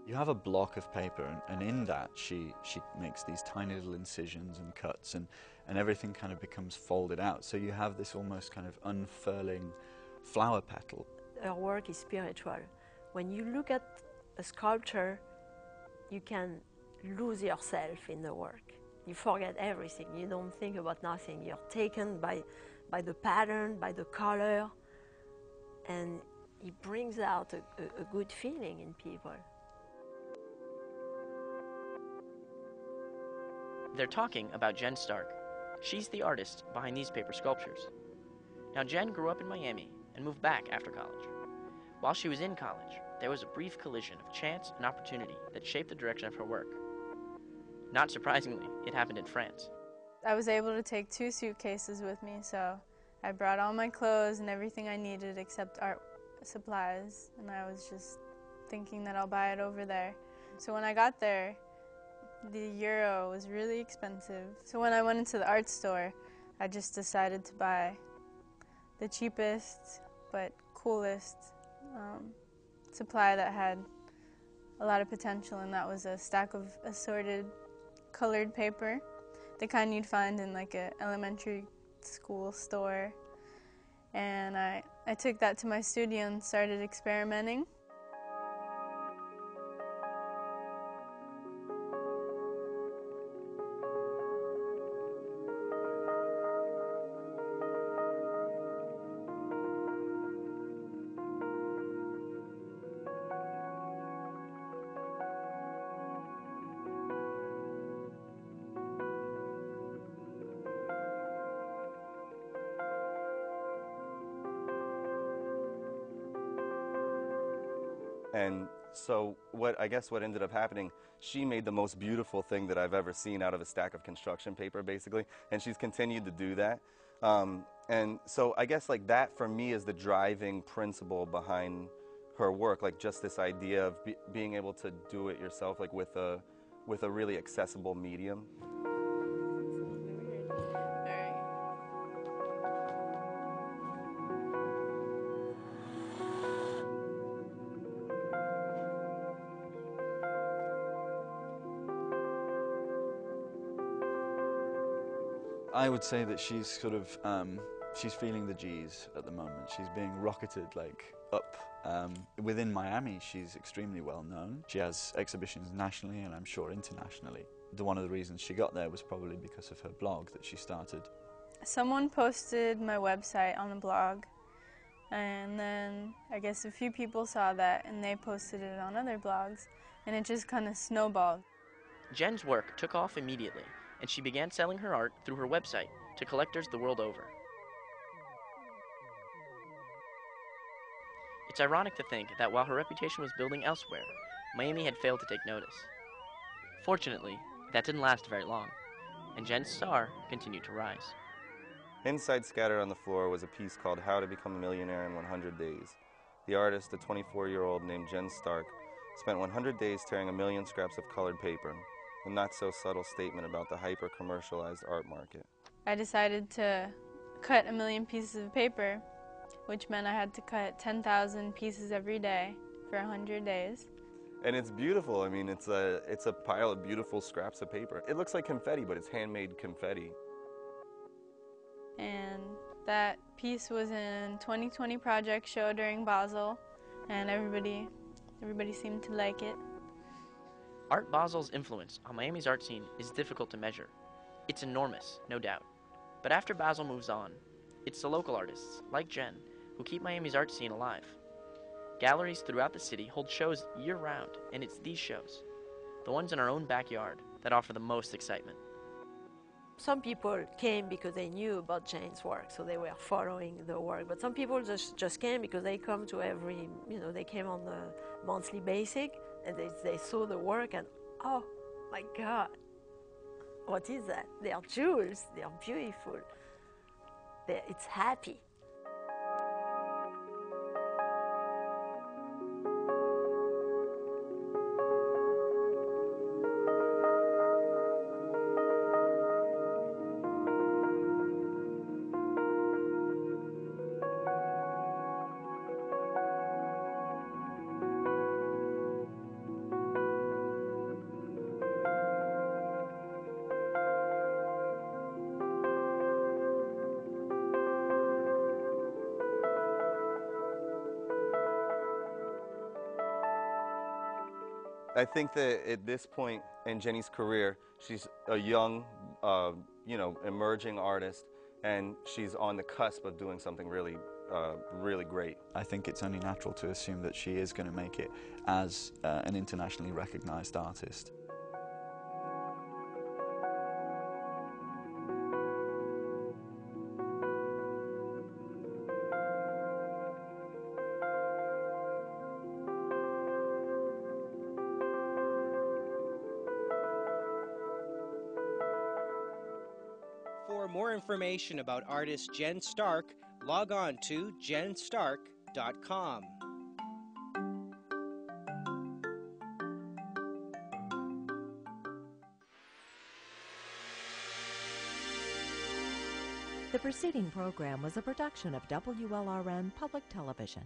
You have a block of paper, and in that she makes these tiny little incisions and cuts, and everything kind of becomes folded out. So you have this almost kind of unfurling flower petal. Her work is spiritual. When you look at a sculpture, you can lose yourself in the work. You forget everything. You don't think about nothing. You're taken by the pattern, by the color, and it brings out a good feeling in people. They're talking about Jen Stark. She's the artist behind these paper sculptures. Now, Jen grew up in Miami and moved back after college. While she was in college, there was a brief collision of chance and opportunity that shaped the direction of her work. Not surprisingly, it happened in France. I was able to take 2 suitcases with me, so I brought all my clothes and everything I needed except art supplies, and I was just thinking that I'll buy it over there. So when I got there, the euro was really expensive. So when I went into the art store, I just decided to buy the cheapest but coolest supply that had a lot of potential, and that was a stack of assorted colored paper, the kind you'd find in like an elementary school store. And I took that to my studio and started experimenting. And so what ended up happening, she made the most beautiful thing that I've ever seen out of a stack of construction paper, basically, and she's continued to do that. And so I guess like that for me is the driving principle behind her work, like just this idea of being able to do it yourself, like with a really accessible medium. I would say that she's sort of, she's feeling the G's at the moment. She's being rocketed like up. Within Miami, she's extremely well known. She has exhibitions nationally and I'm sure internationally. One of the reasons she got there was probably because of her blog that she started. Someone posted my website on the blog, and then I guess a few people saw that and they posted it on other blogs, and it just kind of snowballed. Jen's work took off immediately, and she began selling her art through her website to collectors the world over. It's ironic to think that while her reputation was building elsewhere, Miami had failed to take notice. Fortunately, that didn't last very long, and Jen's star continued to rise. Inside scattered on the floor was a piece called How to Become a Millionaire in 100 Days. The artist, a 24-year-old named Jen Stark, spent 100 days tearing 1 million scraps of colored paper, a not-so-subtle statement about the hyper-commercialized art market. I decided to cut 1 million pieces of paper, which meant I had to cut 10,000 pieces every day for 100 days. And it's beautiful. I mean, it's a pile of beautiful scraps of paper. It looks like confetti, but it's handmade confetti. And that piece was in 2020 project show during Basel, and everybody seemed to like it. Art Basel's influence on Miami's art scene is difficult to measure. It's enormous, no doubt. But after Basel moves on, it's the local artists, like Jen, who keep Miami's art scene alive. Galleries throughout the city hold shows year-round, and it's these shows, the ones in our own backyard, that offer the most excitement. Some people came because they knew about Jen's work, so they were following the work. But some people just came because they come to every, they came on the monthly basis, and they saw the work and, oh my God, what is that? They are jewels, they are beautiful, it's happy. I think that at this point in Jenny's career, she's a young, emerging artist, and she's on the cusp of doing something really, really great. I think it's only natural to assume that she is going to make it as an internationally recognized artist. For more information about artist Jen Stark, log on to jenstark.com. The preceding program was a production of WLRN Public Television.